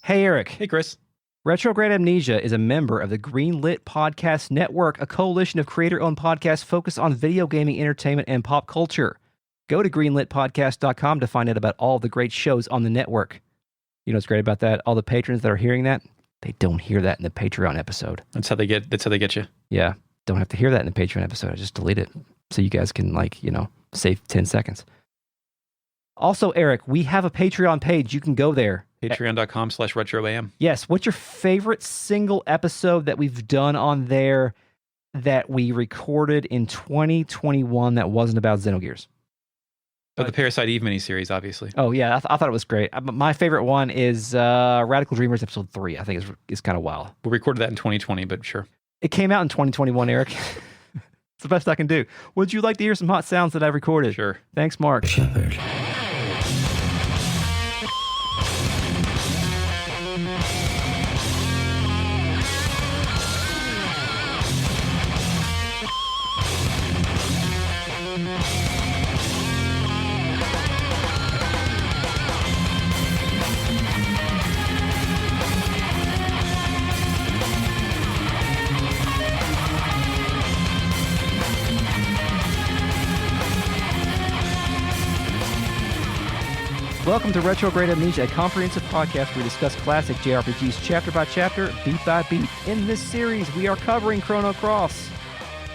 Hey, Eric. Hey, Chris. Retrograde Amnesia is a member of the Greenlit Podcast Network, a coalition of creator-owned podcasts focused on video gaming, entertainment, and pop culture. Go to greenlitpodcast.com to find out about all the great shows on the network. You know what's great about that? All the patrons that are hearing that, they don't hear that in the Patreon episode. That's how they get you. Yeah, don't have to hear that in the Patreon episode. I just delete it so you guys can, save 10 seconds. Also, Eric, we have a Patreon page. You can go there. Patreon.com/RetroAM. Yes. What's your favorite single episode that we've done on there that we recorded in 2021 that wasn't about Xenogears? The Parasite Eve miniseries, obviously. Oh, yeah. I thought it was great. My favorite one is Radical Dreamers episode 3. I think is kind of wild. We recorded that in 2020, but sure. It came out in 2021, Eric. It's the best I can do. Would you like to hear some hot sounds that I've recorded? Sure. Thanks, Mark. Shepherd. Welcome to Retrograde Amnesia, a comprehensive podcast where we discuss classic JRPGs chapter by chapter, beat by beat. In this series, we are covering Chrono Cross.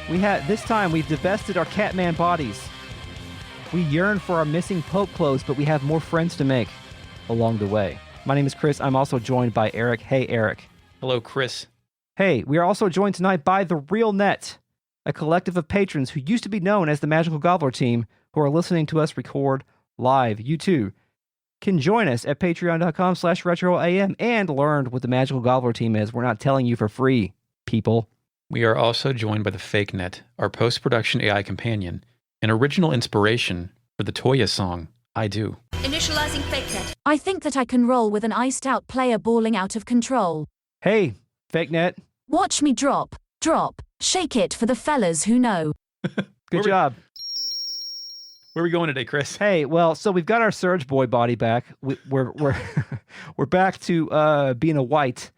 This time, we've divested our Catman bodies. We yearn for our missing Pope clothes, but we have more friends to make along the way. My name is Chris. I'm also joined by Eric. Hey, Eric. Hello, Chris. Hey, we are also joined tonight by The Real Net, a collective of patrons who used to be known as the Magical Gobbler Team, who are listening to us record live. You too can join us at patreon.com/retroam and learn what the Magical Gobbler Team is. We're not telling you for free, people. We are also joined by the Fake Net, our post-production AI companion, an original inspiration for the Toya song, I Do. Initializing Fake Net. I think that I can roll with an iced-out player balling out of control. Hey, Fake Net. Watch me drop, shake it for the fellas who know. Good job. Where are we going today, Chris? Hey, well, so we've got our Serge boy body back. We're we're back to being a white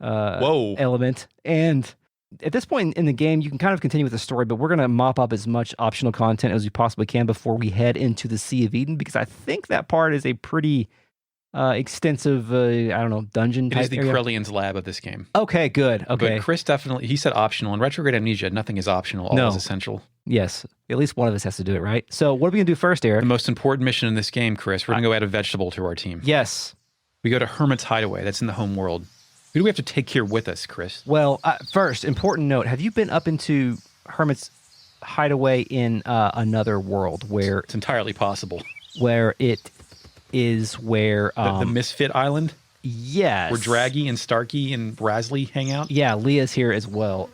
element, and at this point in the game, you can kind of continue with the story, but we're going to mop up as much optional content as we possibly can before we head into the Sea of Eden, because I think that part is a pretty extensive, dungeon type It is the area. Krellian's lab of this game. Okay, good. Okay. But Chris definitely, he said optional. In Retrograde Amnesia, nothing is optional. All is essential. Yes. At least one of us has to do it, right? So what are we going to do first, Eric? The most important mission in this game, Chris, we're going to go add a vegetable to our team. Yes. We go to Hermit's Hideaway. That's in the home world. Who do we have to take here with us, Chris? Well, first, important note. Have you been up into Hermit's Hideaway in another world where... It's entirely possible. Where it is where... the Misfit Island? Yes. Where Draggy and Starkey and Brasley hang out? Yeah, Leah's here as well.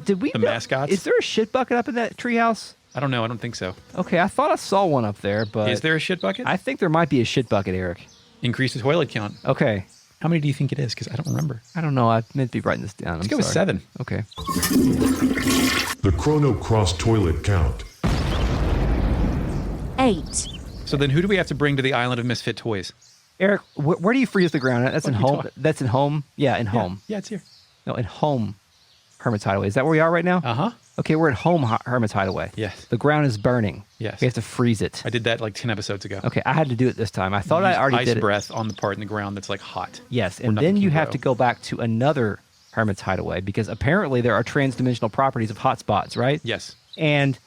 Did we... The mascots? Is there a shit bucket up in that treehouse? I don't know. I don't think so. Okay, I thought I saw one up there, but... Is there a shit bucket? I think there might be a shit bucket, Eric. Increase the toilet count. Okay. How many do you think it is? Because I don't remember. I don't know. I meant to be writing this down. Let's go with 7. Okay. The Chrono Cross toilet count. 8. So then who do we have to bring to the island of misfit toys? Eric, where do you freeze the ground at? That's What in are you home. talking- That's in home. Yeah, in home. Yeah, it's here. No, in home. Hermit's Hideaway. Is that where we are right now? Uh-huh. Okay, we're at home Hermit's Hideaway. Yes. The ground is burning. Yes. We have to freeze it. I did that like 10 episodes ago. Okay, I had to do it this time. I thought I already ice did it. breath on the part in the ground that's like hot. Yes, where and nothing then you can have grow. to go back to another Hermit's Hideaway because apparently there are trans-dimensional properties of hotspots, right? Yes. And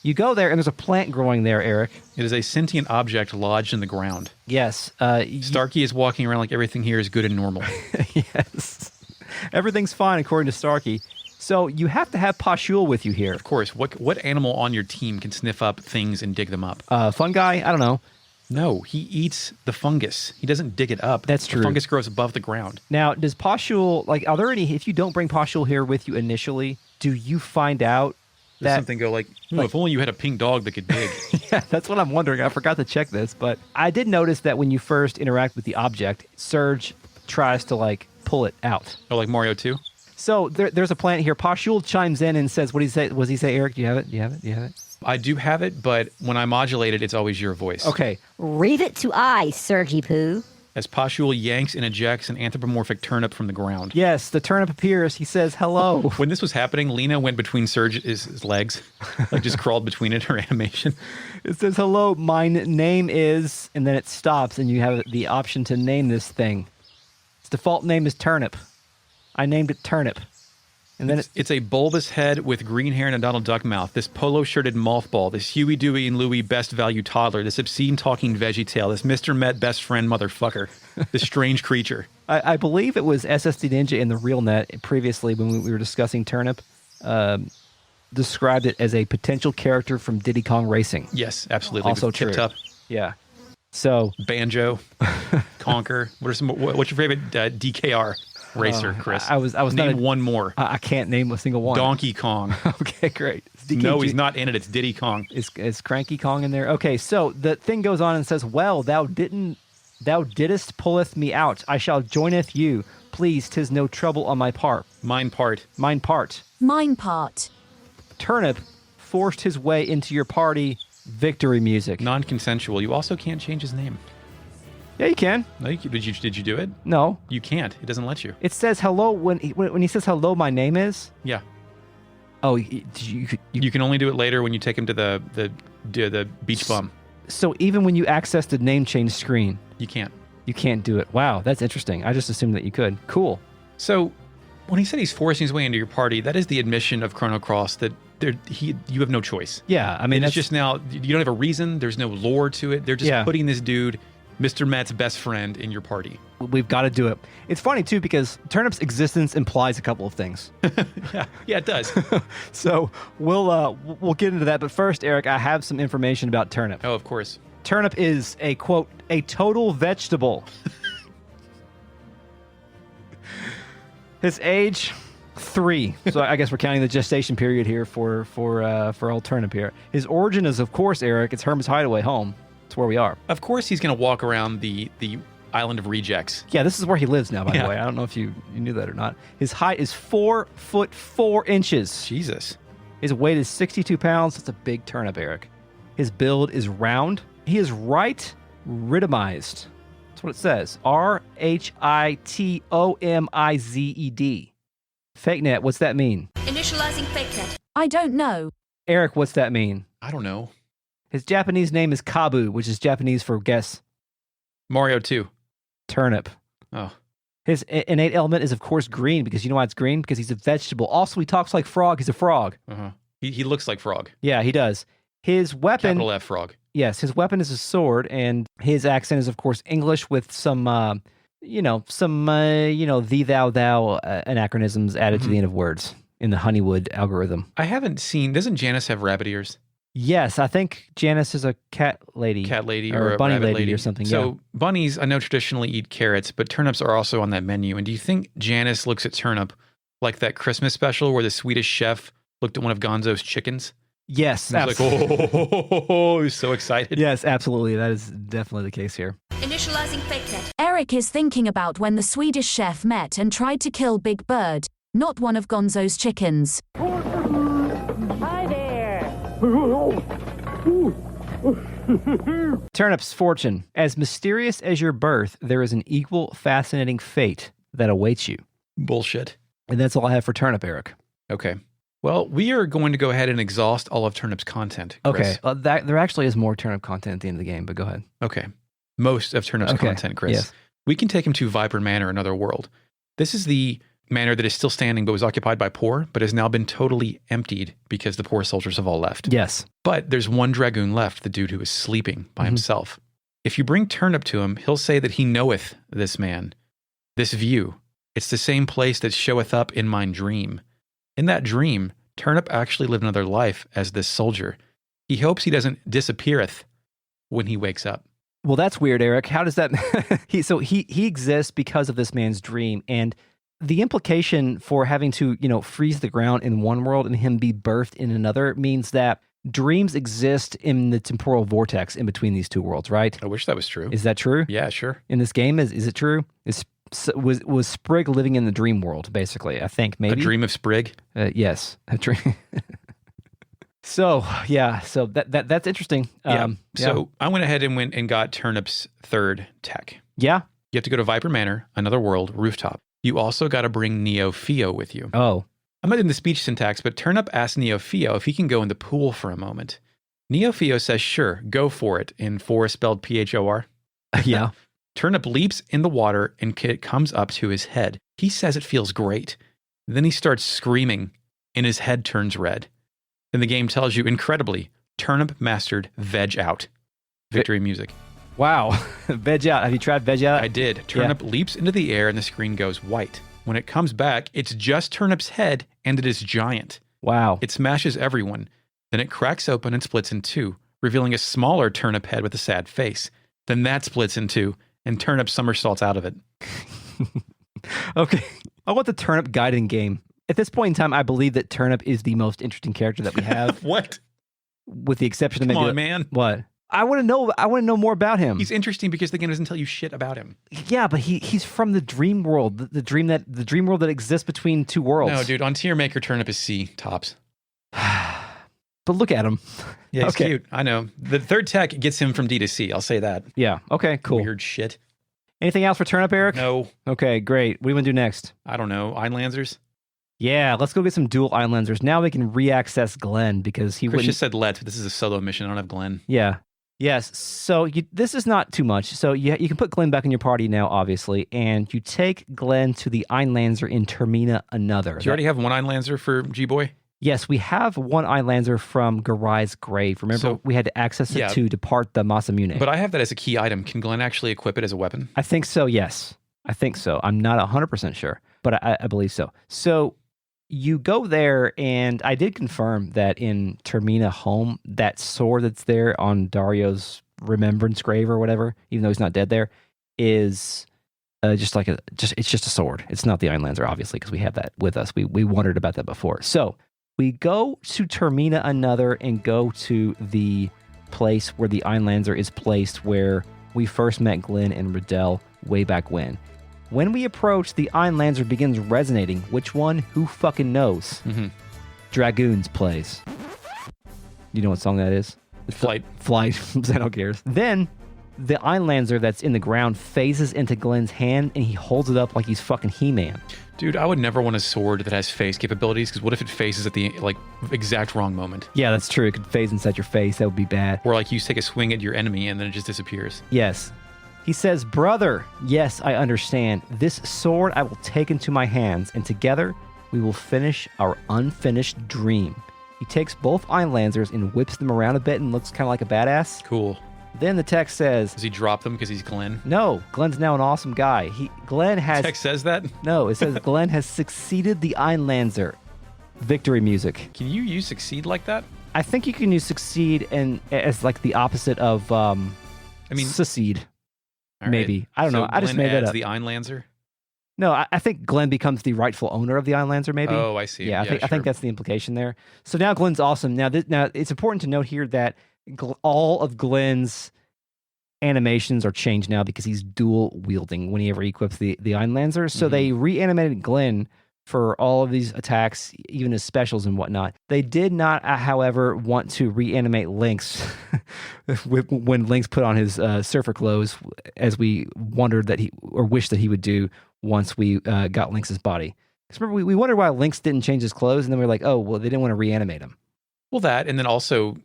you go there and there's a plant growing there, Eric. It is a sentient object lodged in the ground. Yes. Starkey is walking around like everything here is good and normal. Yes. Everything's fine according to Starkey. So you have to have Pashul with you here. Of course. What animal on your team can sniff up things and dig them up? Fungi? I don't know. No, he eats the fungus. He doesn't dig it up. That's true. The fungus grows above the ground. Now, does Pashul, are there any, if you don't bring Pashul here with you initially, do you find out Does that... something go like, if only you had a pink dog that could dig. Yeah, that's what I'm wondering. I forgot to check this, but I did notice that when you first interact with the object, Serge tries to, pull it out. Oh, like Mario 2? So there's a plant here. Pashul chimes in and says, what did he say? Was he say, Eric, do you have it? Do you have it? Do you have it? I do have it, but when I modulate it, it's always your voice. Okay. Read it to I, Sergi Poo. as Pashul yanks and ejects an anthropomorphic turnip from the ground. Yes, the turnip appears. He says hello. When this was happening, Lena went between Serge's legs, like just crawled between it, her animation. It says hello, my name is, and then it stops, and you have the option to name this thing. Its default name is Turnip. I named it Turnip. And then it's a bulbous head with green hair and a Donald Duck mouth. This polo-shirted mothball. This Huey, Dewey, and Louie best value toddler. This obscene talking veggie tail. This Mr. Met best friend motherfucker. This strange creature. I believe it was SSD Ninja in the real net previously when we were discussing Turnip, described it as a potential character from Diddy Kong Racing. Yes, absolutely. Also true. Tip-top. Yeah. So Banjo, Conker. What's your favorite DKR racer, Chris? I was name one more. I can't name a single one. Donkey Kong. Okay, great. No, he's not in it. It's Diddy Kong. Is Cranky Kong in there? Okay, so the thing goes on and says, "Well, thou didst pulleth me out. I shall joineth you. Please, 'tis no trouble on my part. Mine part. Mine part. Mine part. Turnip forced his way into your party. Victory music. Non-consensual. You also can't change his name. Yeah, you can. No, did you do it? No, you can't. It doesn't let you. It says hello when he says hello. My name is. Yeah. Oh, you can only do it later when you take him to the beach bum. So even when you access the name change screen, you can't. You can't do it. Wow, that's interesting. I just assumed that you could. Cool. So when he said he's forcing his way into your party, that is the admission of Chrono Cross that you have no choice. Yeah, I mean, it's just now you don't have a reason. There's no lore to it. They're just putting this dude, Mr. Matt's best friend, in your party. We've got to do it. It's funny too because Turnip's existence implies a couple of things. yeah, it does. So we'll get into that. But first, Eric, I have some information about Turnip. Oh, of course. Turnip is a quote a total vegetable. His age, 3. So I guess we're counting the gestation period here for old Turnip here. His origin is, of course, Eric. It's Herm's hideaway home. It's where we are. Of course, he's going to walk around the island of rejects. Yeah, this is where he lives now. By the way, I don't know if you knew that or not. His height is 4 foot 4 inches. Jesus. His weight is 62 pounds. That's a big turnip, Eric. His build is round. He is right rhythmized. That's what it says. RHITOMIZED. Fake net, what's that mean? Initializing fake net. I don't know. Eric, what's that mean? I don't know. His Japanese name is Kabu, which is Japanese for guess. Mario 2. Turnip. Oh. His innate element is, of course, green, because you know why it's green? Because he's a vegetable. Also, he talks like frog. He's a frog. Uh-huh. He looks like frog. Yeah, he does. His weapon... Capital F frog. Yes, his weapon is a sword, and his accent is, of course, English with some, thee, thou anachronisms added to the end of words in the Honeywood algorithm. I haven't seen... Doesn't Janice have rabbit ears? Yes, I think Janice is a cat lady. Cat lady or a bunny rabbit lady or something, So bunnies, I know, traditionally eat carrots, but turnips are also on that menu. And do you think Janice looks at turnip like that Christmas special where the Swedish chef looked at one of Gonzo's chickens? Yes, absolutely. Like, oh, he's so excited. Yes, absolutely. That is definitely the case here. Initializing fake net. Eric is thinking about when the Swedish chef met and tried to kill Big Bird, not one of Gonzo's chickens. Hi there. Turnip's fortune. As mysterious as your birth, there is an equal fascinating fate that awaits you. Bullshit. And that's all I have for Turnip, Eric. Okay. Well, we are going to go ahead and exhaust all of Turnip's content, Chris. Okay. There actually is more Turnip content at the end of the game, but go ahead. Okay. Most of Turnip's content, Chris. Yes. We can take him to Viper Manor, another world. This is the manor that is still standing but was occupied by poor, but has now been totally emptied because the poor soldiers have all left. Yes. But there's one dragoon left, the dude who is sleeping by himself. If you bring Turnip to him, he'll say that he knoweth this man, this view. It's the same place that showeth up in mine dream. In that dream, Turnip actually lived another life as this soldier. He hopes he doesn't disappeareth when he wakes up. Well, that's weird, Eric. How does that... he exists because of this man's dream, and the implication for having to, freeze the ground in one world and him be birthed in another means that dreams exist in the temporal vortex in between these two worlds, right? I wish that was true. Is that true? Yeah, sure. In this game, is it true? Was Sprig living in the dream world, basically? I think maybe. A dream of Sprig? Yes, a dream. So that's interesting. So I went ahead and got Turnip's third tech. Yeah? You have to go to Viper Manor, another world, rooftop. You also got to bring Neo-Fio with you. Oh. I'm not in the speech syntax, but Turnip asks Neo-Fio if he can go in the pool for a moment. Neo-Fio says, sure, go for it, in for spelled P-H-O-R. Yeah. Turnip leaps in the water and it comes up to his head. He says it feels great. Then he starts screaming and his head turns red. Then the game tells you, incredibly, Turnip mastered Veg Out. Victory music. Wow. Veg Out. Have you tried Veg Out? I did. Turnip leaps into the air and the screen goes white. When it comes back, it's just Turnip's head and it is giant. Wow. It smashes everyone. Then it cracks open and splits in two, revealing a smaller Turnip head with a sad face. Then that splits in two, and Turnip somersaults out of it. Okay. I want the Turnip guiding game. At this point in time, I believe that Turnip is the most interesting character that we have. What? With the exception of Come maybe... on, man. What? I want to know more about him. He's interesting because the game doesn't tell you shit about him. Yeah, but he's from the dream world, the dream world that exists between two worlds. No, dude, on Tier Maker, Turnip is C, tops. But look at him. Yeah, he's Okay. cute. I know. The third tech gets him from D to C. I'll say that. Yeah. Okay, cool. Weird shit. Anything else for Turnip, Eric? No, Okay, great. What do you want to do next? I don't know. Einlandsers? Yeah, let's go get some dual Islanders. Now we can re-access Glenn because he Chris wouldn't... just said let's, but this is a solo mission. I don't have Glenn. Yeah. Yes. So this is not too much. So you can put Glenn back in your party now, obviously, and you take Glenn to the Einlanser in Termina Another. Do you already have one Einlandser for G-Boy? Yes, we have one Einlanser from Garai's grave. Remember, So- we had to access it Yeah. to depart the Masamune. But I have that as a key item. Can Glenn actually equip it as a weapon? I think so, yes. I think so. I'm not 100% sure, but I believe so. So you go there, and I did confirm that in Termina Home, that sword that's there on Dario's remembrance grave or whatever, even though he's not dead there, is it's just a sword. It's not the Einlanser, obviously, because we have that with us. We wondered about that before. So we go to Termina Another and go to the place where the Einlanser is placed, where we first met Glenn and Riddell way back when. When we approach, the Einlanser begins resonating. Which one? Who fucking knows? Mm-hmm. Dragoons plays. You know what song that is? Flight. Flight. Zeno cares. Then the Einlanser that's in the ground phases into Glenn's hand and he holds it up like he's fucking He-Man. Dude, I would never want a sword that has phase capabilities, because what if it phases at the exact wrong moment? Yeah, that's true. It could phase inside your face. That would be bad. Or you take a swing at your enemy and then it just disappears. Yes. He says, brother, yes, I understand. This sword I will take into my hands, and together we will finish our unfinished dream. He takes both Einlansers and whips them around a bit and looks kind of like a badass. Cool. Then the text says, Does he drop them because he's Glenn? no, Glenn's now an awesome guy. Glenn has... Text says that? No, it says Glenn has succeeded the Einlanser. Victory music. Can you use succeed like that? I think you can use succeed and as like the opposite of secede. All right. Maybe. I don't know. I just Glenn made that adds up. the Einlanser? No, I think Glenn becomes the rightful owner of the Einlanser, maybe. Oh, I see. Yeah, I think sure. that's the implication there. So now Glenn's awesome. Now it's important to note here that all of Glenn's animations are changed now because he's dual wielding whenever he equips the Einlanser. So they reanimated Glenn for all of these attacks, even his specials and whatnot. They did not, however, want to reanimate Lynx when Lynx put on his surfer clothes, as we wondered that wished that he would do once we got Lynx's body. Because remember, we wondered why Lynx didn't change his clothes, and then we were like, oh, well, they didn't want to reanimate him. Well, that, and then also,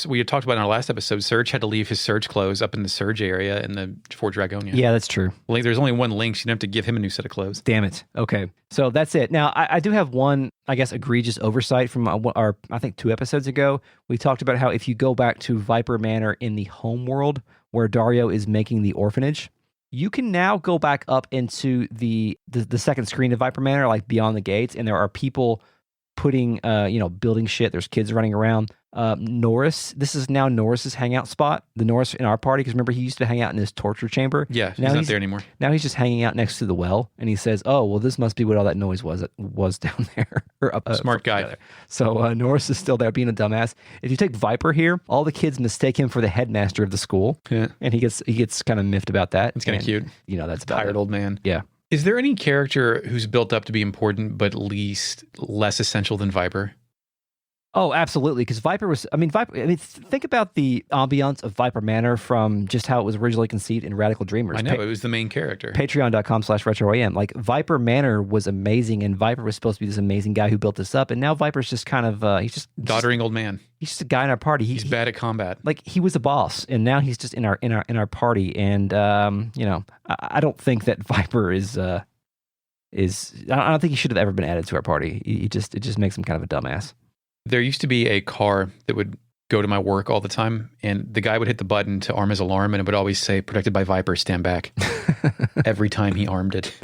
we had talked about in our last episode, Serge had to leave his Serge clothes up in the Serge area in the Fort Dragonia. Yeah, that's true. There's only one Lynx. You don't have to give him a new set of clothes. Damn it. Okay. So that's it. Now, I do have one, I guess, egregious oversight from our, I think, 2 episodes ago. We talked about how if you go back to Viper Manor in the home world where Dario is making the orphanage, you can now go back up into the second screen of Viper Manor, like beyond the gates, and there are people putting, building shit. There's kids running around. Norris, this is now Norris's hangout spot. The Norris in our party, because remember, he used to hang out in his torture chamber. Yeah, now he's not there anymore. Now he's just hanging out next to the well, and he says, oh, well, this must be what all that noise was down there. Or up, Smart guy. Together. So Norris is still there being a dumbass. If you take Viper here, all the kids mistake him for the headmaster of the school. Yeah. And he gets kind of miffed about that. It's kind of cute. That's about Tired it. old man. Yeah. Is there any character who's built up to be important but less essential than Viper? Oh, absolutely. Because Viper was, Viper, think about the ambiance of Viper Manor from just how it was originally conceived in Radical Dreamers. I know, it was the main character. Patreon.com/RetroAM. Like, Viper Manor was amazing, and Viper was supposed to be this amazing guy who built this up, and now Viper's just kind of, he's just... Doddering old man. He's just a guy in our party. He's bad at combat. Like, he was a boss, and now he's just in our party, and, I don't think that Viper is... I don't think he should have ever been added to our party. It just makes him kind of a dumbass. There used to be a car that would go to my work all the time, and the guy would hit the button to arm his alarm, and it would always say, "Protected by Viper, stand back." Every time he armed it.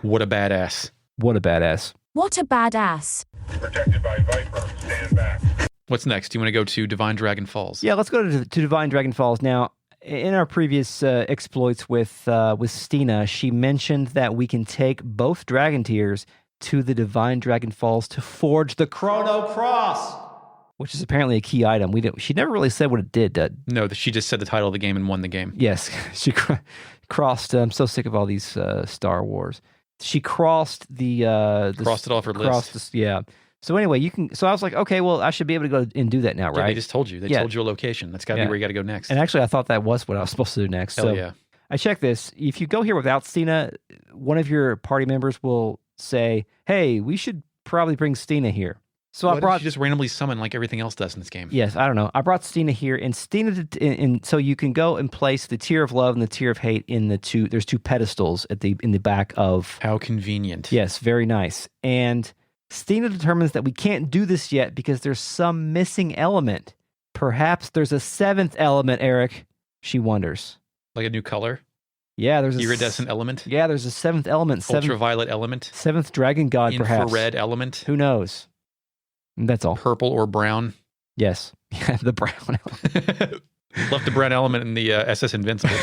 What a badass. What a badass. What a badass. Protected by Viper, stand back. What's next? Do you want to go to Divine Dragon Falls? Yeah, let's go to Divine Dragon Falls. Now, in our previous exploits with Stina, she mentioned that we can take both dragon tiers to the Divine Dragon Falls to forge the Chrono Cross, which is apparently a key item. She never really said what it did. No, she just said the title of the game and won the game. Yes, she crossed. I'm so sick of all these Star Wars. She crossed Crossed it off her list. Yeah. So anyway, you can. So I was like, okay, well, I should be able to go and do that now, Yeah, right? they just told you. They told you a location. That's got to be where you got to go next. And actually, I thought that was what I was supposed to do next. Hell so yeah. I checked this. If you go here without Stina, one of your party members will say, "Hey, we should probably bring Stina here." So Why I brought. did you just randomly summon like everything else does in this game? Yes, I don't know. I brought Stina here, and Stina, and so you can go and place the tier of love and the tier of hate in the two. There's two pedestals in the back of. How convenient. Yes, very nice. And Stina determines that we can't do this yet because there's some missing element. Perhaps there's a seventh element, Eric. She wonders. Like a new color? Yeah, there's a Iridescent element? Yeah, there's a seventh element. Ultraviolet element? Seventh dragon god, perhaps. Infrared element? Who knows? That's all. Purple or brown? Yes. Yeah, the brown element. Left the brown element in the SS Invincible.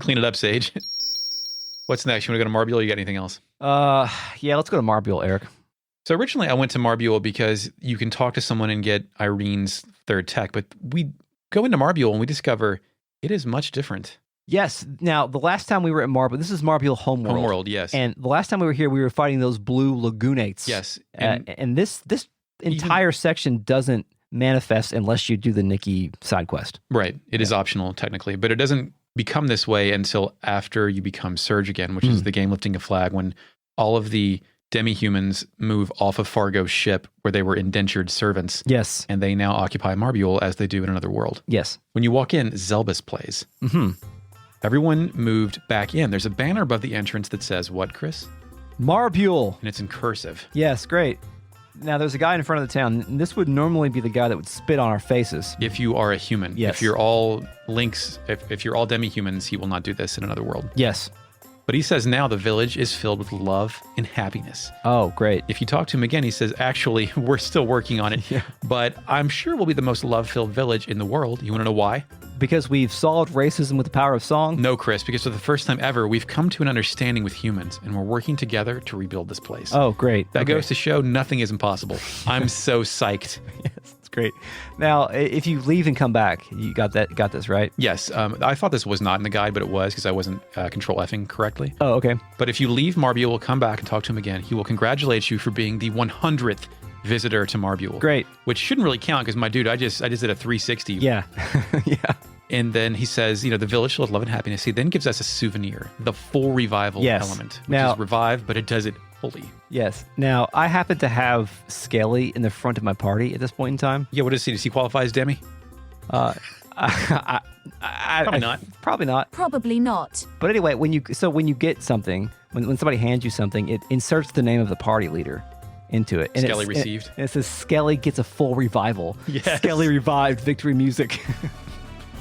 Clean it up, Sage. What's next? You want to go to Marbule or you got anything else? Yeah, let's go to Marbule, Eric. So originally I went to Marbule because you can talk to someone and get Irene's third tech, but we go into Marbule and we discover it is much different. Yes. Now, the last time we were at Marbule, this is Marbule Homeworld. Homeworld, yes. And the last time we were here, we were fighting those blue lagunates. Yes. And this entire section doesn't manifest unless you do the Nikki side quest. Right. It is optional, technically, but it doesn't become this way until after you become Serge again, which is the game lifting a flag, when all of the demi-humans move off of Fargo's ship where they were indentured servants. Yes. And they now occupy Marbule as they do in another world. Yes. When you walk in, Zelbus plays. Mm-hmm. Everyone moved back in. There's a banner above the entrance that says, what, Chris? Marbule. And it's in cursive. Yes, great. Now, there's a guy in front of the town, and this would normally be the guy that would spit on our faces. If you are a human. Yes. If you're all links, if you're all demi-humans, he will not do this in another world. Yes. But he says now the village is filled with love and happiness. Oh, great. If you talk to him again, he says, actually, we're still working on it, but I'm sure we'll be the most love-filled village in the world. You want to know why? Because we've solved racism with the power of song? No, Chris, because for the first time ever, we've come to an understanding with humans, and we're working together to rebuild this place. Oh, great. That goes to show nothing is impossible. I'm so psyched. Yes, it's great. Now, if you leave and come back, you got this, right? Yes, I thought this was not in the guide, but it was because I wasn't control Fing correctly. Oh, okay. But if you leave Marbule, come back and talk to him again. He will congratulate you for being the 100th visitor to Marbule. Great. Which shouldn't really count because, my dude, I just did a 360. Yeah. Yeah. And then he says, the village full of love and happiness. He then gives us a souvenir, the full revival element, which is revive, but it does it fully. Yes. Now, I happen to have Skelly in the front of my party at this point in time. Yeah, what does he? Does he qualify as Demi? Probably not. Probably not. Probably not. But anyway, when you get something, when somebody hands you something, it inserts the name of the party leader into it. And Skelly received. And it says Skelly gets a full revival. Yes. Skelly revived, victory music.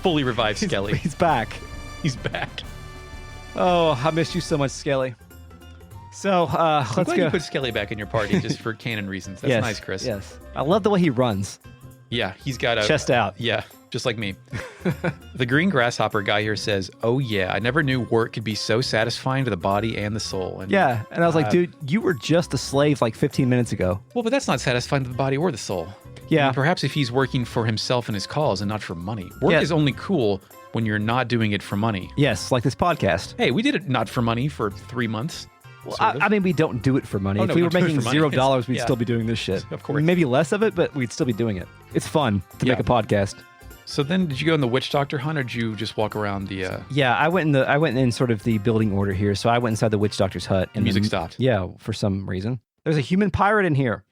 Fully revived Skelly. He's back. He's back. Oh, I missed you so much, Skelly. So let's glad go. you put Skelly back in your party just for canon reasons. That's nice, Chris. Yes. I love the way he runs. Yeah, he's got a chest out. Yeah, just like me. The green grasshopper guy here says, "Oh yeah, I never knew work could be so satisfying to the body and the soul." And, yeah, and I was like, dude, you were just a slave like 15 minutes ago. Well, but that's not satisfying to the body or the soul. Yeah. I mean, perhaps if he's working for himself and his cause and not for money. Work is only cool when you're not doing it for money. Yes, like this podcast. Hey, we did it not for money for 3 months. Well, sort of. I mean, we don't do it for money. Oh, if no, we we were don't do it making for money. $0, we'd Yeah. still be doing this shit. Of course. Maybe less of it, but we'd still be doing it. It's fun to Yeah. make a podcast. So then, did you go in the witch doctor hunt, or did you just walk around the? Yeah, I went in sort of the building order here. So I went inside the witch doctor's hut, and music then- stopped. Yeah, for some reason. There's a human pirate in here.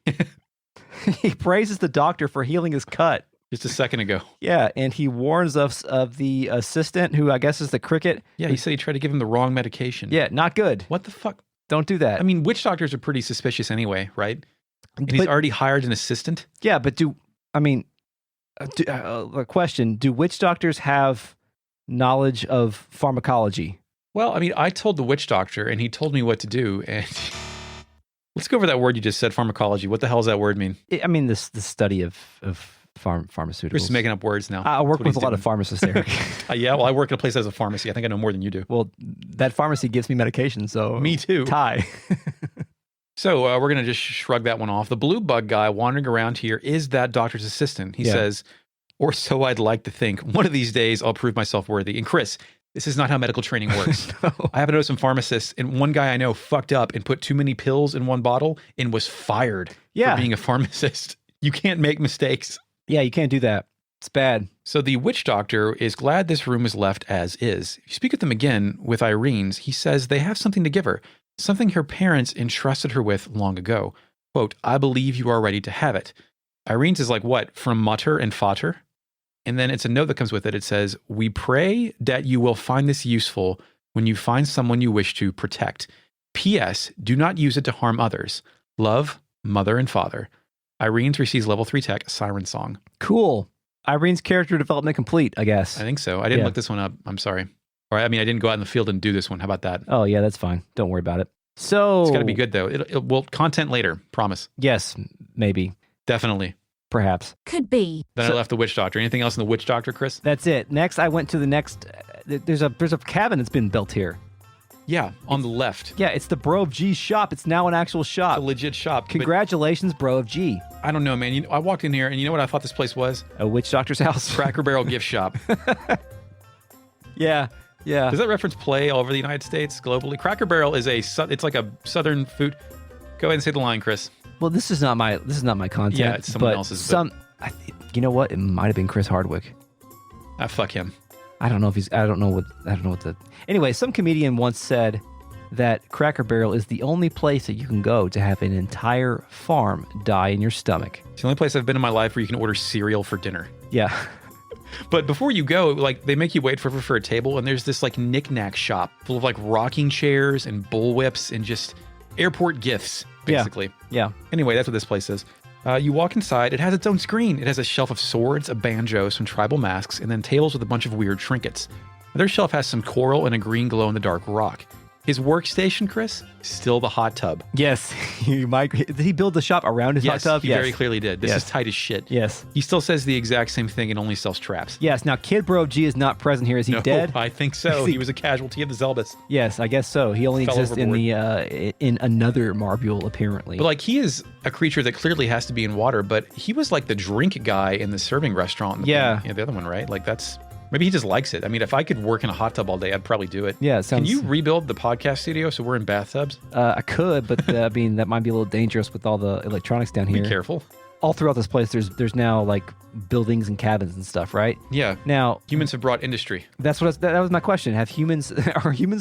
He praises the doctor for healing his cut. Just a second ago. Yeah, and he warns us of the assistant, who I guess is the cricket. Yeah, he said he tried to give him the wrong medication. Yeah, not good. What the fuck? Don't do that. I mean, witch doctors are pretty suspicious anyway, right? And he's But- already hired an assistant. Yeah, but a question: do witch doctors have knowledge of pharmacology? Well, I mean, I told the witch doctor, and he told me what to do. And let's go over that word you just said, pharmacology. What the hell does that word mean? I mean, the study of pharmaceuticals. We're just making up words now. I work That's what with a he's lot of doing. pharmacists, Eric. Yeah, well, I work at a place that has a pharmacy. I think I know more than you do. Well, that pharmacy gives me medication, so Me too. tie. So we're going to just shrug that one off. The blue bug guy wandering around here is that doctor's assistant. He Yeah. says, or so I'd like to think. One of these days, I'll prove myself worthy. And Chris, this is not how medical training works. No. I happen to know some pharmacists, and one guy I know fucked up and put too many pills in one bottle and was fired Yeah. for being a pharmacist. You can't make mistakes. Yeah, you can't do that. It's bad. So the witch doctor is glad this room is left as is. If you speak with them again with Irene's, he says they have something to give her, something her parents entrusted her with long ago. Quote, I believe you are ready to have it. Irene's is like, what, from mutter and fater? And then it's a note that comes with it. It says, we pray that you will find this useful when you find someone you wish to protect. P.S. Do not use it to harm others. Love, mother and father. Irene's receives level 3 tech, Siren Song. Cool. Irene's character development complete, I guess. I think so. I didn't Yeah. look this one up. I'm sorry. Or I mean, I didn't go out in the field and do this one. How about that? Oh, yeah, that's fine. Don't worry about it. So It's got to be good though. Well, content later. Promise. Yes, maybe, Definitely. perhaps. Could be. Then I left the witch doctor. Anything else in the witch doctor, Chris? That's it. Next, I went to the next. There's a cabin that's been built here. Yeah, on the left. Yeah, it's the Bro of G's shop. It's now an actual shop. A legit shop. but Congratulations, Bro of G. I don't know, man. I walked in here and you know what I thought this place was? A witch doctor's house. Cracker Barrel gift shop. Yeah, yeah. Does that reference play all over the United States, globally? Cracker Barrel is it's like a southern food. Go ahead and say the line, Chris. Well, this is not my content. Yeah, it's someone but else's, but- you know what? It might have been Chris Hardwick. Ah, fuck him. I don't know if he's. I don't know what the. Anyway, some comedian once said that Cracker Barrel is the only place that you can go to have an entire farm die in your stomach. It's the only place I've been in my life where you can order cereal for dinner. Yeah. But before you go, like they make you wait forever for a table, and there's this like knick-knack shop full of like rocking chairs and bullwhips and just airport gifts, basically. Yeah. Anyway, that's what this place is. You walk inside, it has its own screen. It has a shelf of swords, a banjo, some tribal masks, and then tables with a bunch of weird trinkets. Their shelf has some coral and a green glow-in-the-dark rock. His workstation, Chris, still the hot tub. Yes. Did he build the shop around his Yes, hot tub? he very clearly did. This Yes. is tight as shit. Yes. He still says the exact same thing and only sells traps. Yes. Now, Kid Bro G is not present here. Is he No, dead? I think so. He was a casualty of the Zelbus. Yes, I guess so. He only Fell exists in overboard. the in another Marbule, apparently. But like he is a creature that clearly has to be in water, but he was like the drink guy in the serving restaurant. Yeah. The other one, right? Like that's maybe he just likes it. I mean, if I could work in a hot tub all day, I'd probably do it. Yeah, it Can sounds. you rebuild the podcast studio so we're in bathtubs? I could, but I mean that might be a little dangerous with all the electronics down here. Be careful. All throughout this place, there's now like buildings and cabins and stuff, right? Yeah. Now, Humans have brought industry. that's what that was my question. Are humans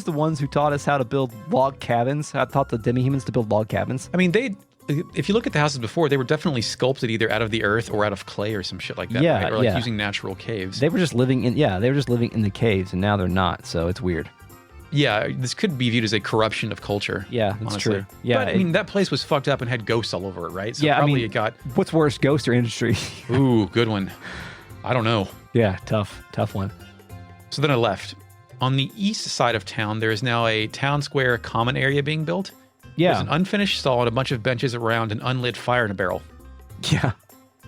the ones who taught us how to build log cabins? I taught the demi-humans to build log cabins. I mean, if you look at the houses before, they were definitely sculpted either out of the earth or out of clay or some shit like that. Yeah, right? Or like yeah. using natural caves. They were just living in the caves, and now they're not. So it's weird. Yeah, this could be viewed as a corruption of culture. Yeah, that's honestly. true. Yeah, but I mean, that place was fucked up and had ghosts all over it, right? So Yeah, I probably mean- it got, What's worse, ghost or industry? ooh, good one. I don't know. Yeah, tough one. So then I left. On the east side of town, there is now a town square common area being built. There's Yeah, an unfinished stall and a bunch of benches around an unlit fire in a barrel. yeah.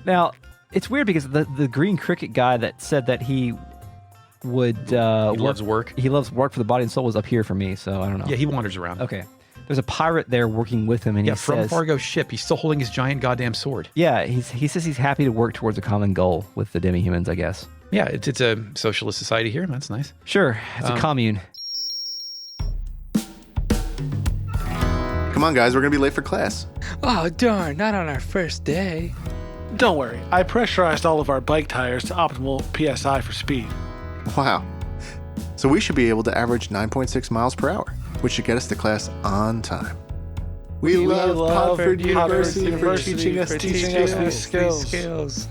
Now it's weird because the green cricket guy that said that he would He loves work. He loves work for the body and soul was up here for me, so I don't know. Yeah, he wanders around. Okay. There's a pirate there working with him, and Yeah, he from says, Fargo's ship. He's still holding his giant goddamn sword. yeah, he says he's happy to work towards a common goal with the demi-humans, I guess. Yeah, it's a socialist society here. That's nice. Sure, it's a commune. Come on, guys, we're going to be late for class. Oh, darn, not on our first day. Don't worry, I pressurized all of our bike tires to optimal PSI for speed. Wow. So we should be able to average 9.6 miles per hour, which should get us to class on time. We love Podford University for teaching us these skills.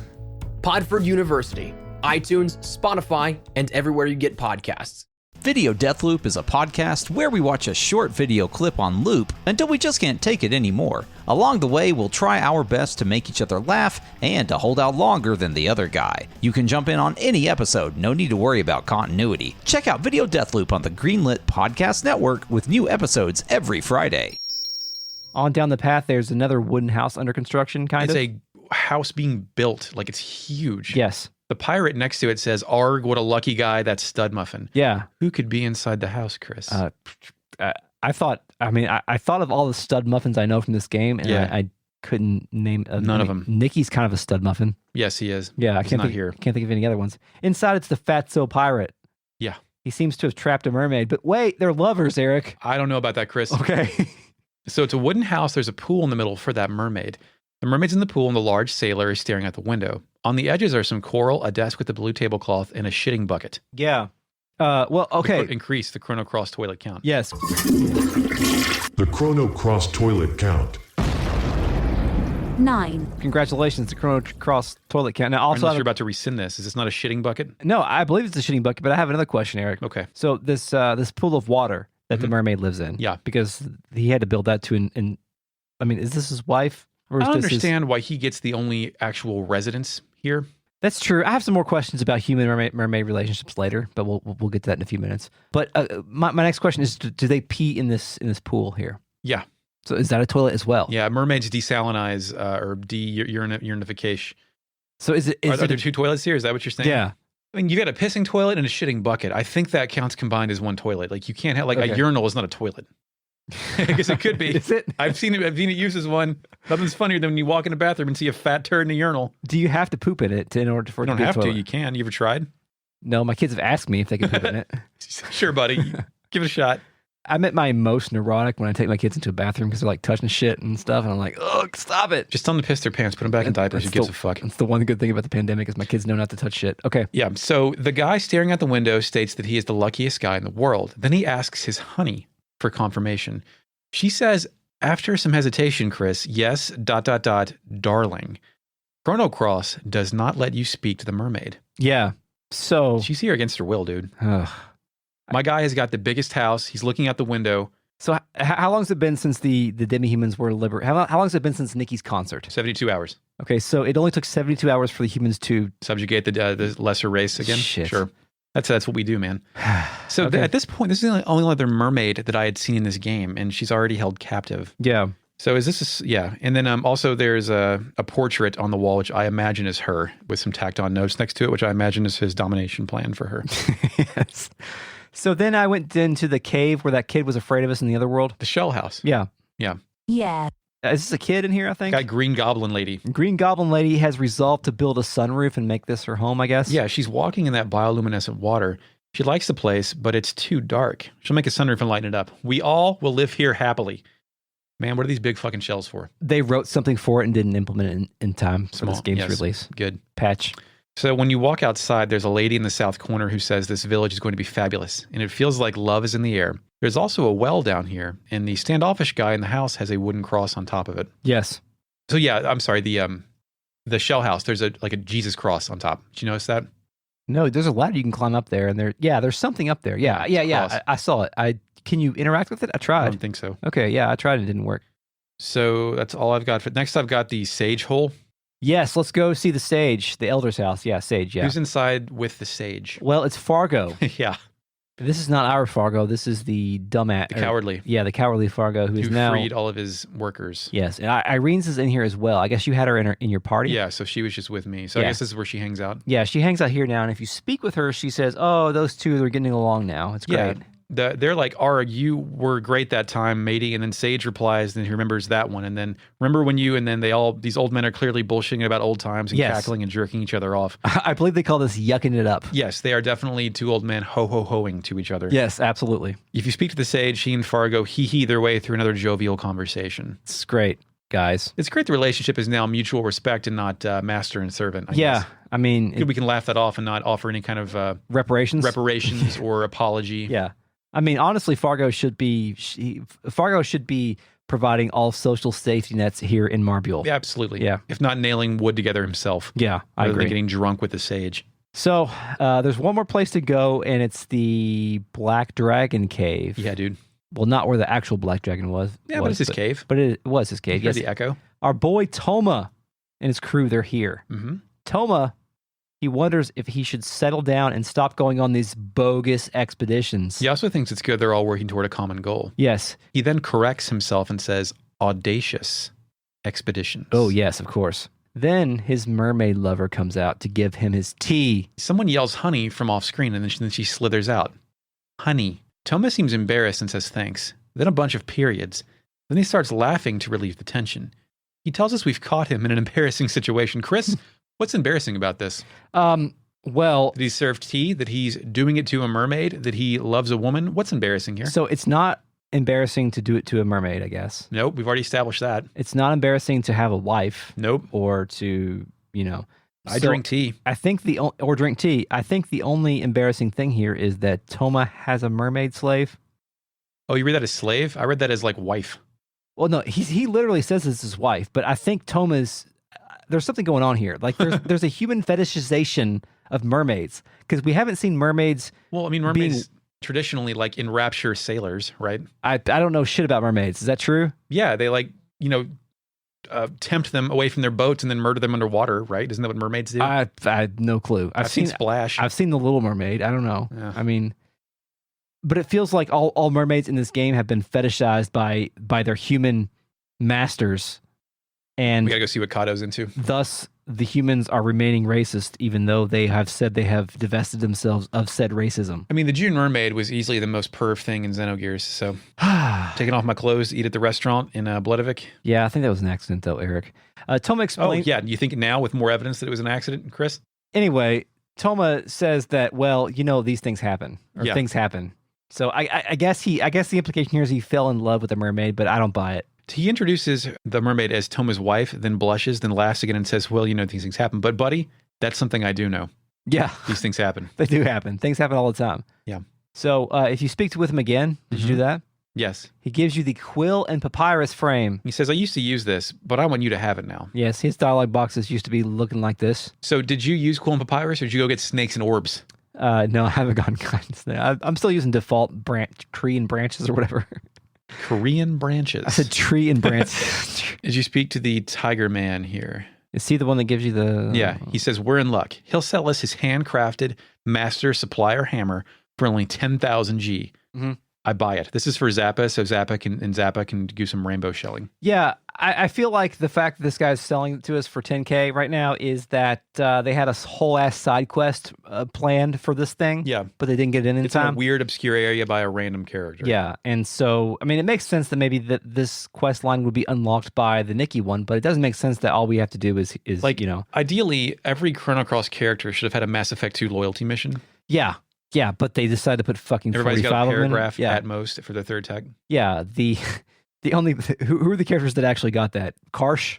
Podford University, iTunes, Spotify, and everywhere you get podcasts. Video Death Loop is a podcast where we watch a short video clip on loop until we just can't take it anymore. Along the way, we'll try our best to make each other laugh and to hold out longer than the other guy. You can jump in on any episode, no need to worry about continuity. Check out Video Death Loop on the Greenlit Podcast Network with new episodes every Friday. On down the path, there's another wooden house under construction, kind It's of. a house being built. Like, it's huge. Yes. The pirate next to it says, "Arg, what a lucky guy, that's Stud Muffin." Yeah. Who could be inside the house, Chris? I thought of all the stud muffins I know from this game, and Yeah. I couldn't name None of them. Nikki's kind of a stud muffin. Yes, he is. Yeah, I He's can't not think here. Can't think of any other ones. Inside, it's the Fatso pirate. Yeah. He seems to have trapped a mermaid, but wait, they're lovers, Eric. I don't know about that, Chris. Okay. So it's a wooden house. There's a pool in the middle for that mermaid. The mermaid's in the pool, and the large sailor is staring out the window. On the edges are some coral, a desk with a blue tablecloth, and a shitting bucket. Yeah. Well, okay. Increase the Chrono Cross toilet count. Yes. The Chrono Cross toilet count. 9. Congratulations, the Chrono Cross toilet count. Now, also, Unless you're about to rescind this. Is this not a shitting bucket? no, I believe it's a shitting bucket, but I have another question, Eric. Okay. So this pool of water that the mermaid lives in. Yeah. Because he had to build that to I mean, is this his wife? Or I is don't this his- understand why he gets the only actual residence here. That's true. I have some more questions about human mermaid relationships later, but we'll get to that in a few minutes. But my next question is: do they pee in this pool here? Yeah. So is that a toilet as well? Yeah, mermaids desalinize or urinification. So is it? Are there two toilets here? Is that what you're saying? Yeah. I mean, you got a pissing toilet and a shitting bucket. I think that counts combined as one toilet. Like, you can't have, like, Okay. a urinal is not a toilet. I guess it could be. Is it? I've seen it used as one. Nothing's funnier than when you walk in a bathroom and see a fat turd in a urinal. Do you have to poop in it in order for it You to don't be a have to. toilet? You can. You ever tried? No, my kids have asked me if they can poop in it. Sure, buddy. Give it a shot. I'm at my most neurotic when I take my kids into a bathroom because they're like touching shit and stuff, and I'm like, oh, stop it. Just tell them to piss their pants. Put them back in diapers. Who That's gives the- a fuck? That's the one good thing about the pandemic is my kids know not to touch shit. Okay. Yeah. So the guy staring out the window states that he is the luckiest guy in the world. Then he asks his honey for confirmation. She says, after some hesitation, Chris, yes, ... darling. Chrono Cross does not let you speak to the mermaid. Yeah. So. She's here against her will, dude. Ugh. My guy has got the biggest house. He's looking out the window. So how long has it been since the demi-humans were liberated? How long has it been since Nikki's concert? 72 hours. Okay, so it only took 72 hours for the humans to... Subjugate the lesser race again? Shit. Sure. That's what we do, man. So Okay. at this point, this is the only other mermaid that I had seen in this game, and she's already held captive. Yeah. So is this yeah. And then also there's a portrait on the wall, which I imagine is her, with some tacked on notes next to it, which I imagine is his domination plan for her. Yes. So then I went into the cave where that kid was afraid of us in the other world. The shell house. Yeah. Yeah. Yeah. Is this a kid in here, I think? Got Green Goblin Lady. Green Goblin Lady has resolved to build a sunroof and make this her home, I guess? Yeah, she's walking in that bioluminescent water. She likes the place, but it's too dark. She'll make a sunroof and lighten it up. We all will live here happily. Man, what are these big fucking shells for? They wrote something for it and didn't implement it in time for this game's yes. release. Good. Patch. So when you walk outside, there's a lady in the south corner who says this village is going to be fabulous, and it feels like love is in the air. There's also a well down here, and the standoffish guy in the house has a wooden cross on top of it. Yes. So yeah, I'm sorry, the shell house, there's a Jesus cross on top. Did you notice that? No, there's a ladder you can climb up there, and there's something up there. Yeah. I saw it. Can you interact with it? I I tried. don't think so. Okay, yeah, I tried and it didn't work. So that's all I've got. Next, I've got the sage hole. Yes, let's go see the sage, the elder's house. Yeah, sage, yeah. Who's inside with the sage? Well, it's Fargo. Yeah. This is not our Fargo. This is the dumbass. The cowardly. Yeah, the cowardly Fargo who is now... freed all of his workers. Yes, and Irene's is in here as well. I guess you had her in your party? Yeah, so she was just with me. So I Yeah. guess this is where she hangs out. Yeah, she hangs out here now, and if you speak with her, she says, oh, those two, they're getting along now. It's great. They're like, you were great that time, matey. And then Sage replies, and he remembers that one. And then remember when you, and then these old men are clearly bullshitting about old times and cackling and jerking each other off. I believe they call this yucking it up. Yes, they are definitely two old men ho-ho-hoing to each other. Yes, absolutely. If you speak to the Sage, he and Fargo hee-hee their way through another jovial conversation. It's great, guys. It's great the relationship is now mutual respect and not master and servant, I guess. I mean... we can laugh that off and not offer any kind of... reparations or apology. Yeah. I mean, honestly, Fargo should be providing all social safety nets here in Marbule. Yeah, absolutely. Yeah. If not nailing wood together himself. Yeah, I rather agree. than getting drunk with the Sage. So, there's one more place to go, and it's the Black Dragon Cave. Yeah, dude. Well, not where the actual Black Dragon was. Yeah, but it's his cave. But it was his cave, yes. The echo. Our boy Toma and his crew, they're here. Mm-hmm. Toma, he wonders if he should settle down and stop going on these bogus expeditions. He also thinks it's good they're all working toward a common goal. Yes. He then corrects himself and says, audacious expeditions. Oh, yes, of course. Then his mermaid lover comes out to give him his tea. Someone yells honey from off screen, and then she slithers out. Honey. Toma seems embarrassed and says thanks. Then a bunch of periods. Then he starts laughing to relieve the tension. He tells us we've caught him in an embarrassing situation. Chris, what's embarrassing about this? Well... That he's served tea? That he's doing it to a mermaid? That he loves a woman? What's embarrassing here? So it's not embarrassing to do it to a mermaid, I guess. Nope, we've already established that. It's not embarrassing to have a wife. Nope. Or to, I drink tea. I think or drink tea. I think the only embarrassing thing here is that Toma has a mermaid slave. Oh, you read that as slave? I read that as like wife. Well, no, he literally says it's his wife, but I think Toma's, there's something going on here. Like there's a human fetishization of mermaids, because we haven't seen mermaids. Well, I mean, mermaids traditionally like enrapture sailors, right? I don't know shit about mermaids. Is that true? Yeah, they tempt them away from their boats and then murder them underwater, right? Isn't that what mermaids do? I have no clue. I've seen Splash. I've seen The Little Mermaid. I don't know. Yeah. I mean, but it feels like all mermaids in this game have been fetishized by their human masters, and we gotta go see what Kato's into. Thus, the humans are remaining racist, even though they have said they have divested themselves of said racism. I mean, the June mermaid was easily the most perv thing in Xenogears, so taking off my clothes to eat at the restaurant in Bloodovik. Yeah, I think that was an accident, though, Eric. Toma explained... Oh, yeah. You think now with more evidence that it was an accident, Chris? Anyway, Toma says that, well, these things happen, or things happen. So I guess the implication here is he fell in love with a mermaid, but I don't buy it. He introduces the mermaid as Toma's wife, then blushes, then laughs again and says, well, these things happen. But buddy, that's something I do know. Yeah. These things happen. They do happen. Things happen all the time. Yeah. So if you speak with him again, did you do that? Yes. He gives you the quill and papyrus frame. He says, I used to use this, but I want you to have it now. Yes, his dialogue boxes used to be looking like this. So did you use quill and papyrus, or did you go get snakes and orbs? No, I haven't gotten guidance there. I'm still using default tree and branches or whatever. Korean branches. I said tree and branches. Did you speak to the tiger man here? Is he the one that gives you the... Yeah, he says, we're in luck. He'll sell us his handcrafted master supplier hammer for only 10,000 G. Mm-hmm. I buy it. This is for Zappa, so Zappa can do some rainbow shelling. Yeah, I feel like the fact that this guy's selling it to us for 10K right now is that they had a whole ass side quest planned for this thing. Yeah. But they didn't get it in it's time. In a weird, obscure area by a random character. Yeah, and so, I mean, it makes sense that maybe this quest line would be unlocked by the Nikki one, but it doesn't make sense that all we have to do is like, Ideally, every Chrono Cross character should have had a Mass Effect 2 loyalty mission. Yeah. Yeah, but they decided to put fucking Everybody's 45 got a of them in. paragraph at most for their third tech. Yeah, the only who are the characters that actually got that? Karsh,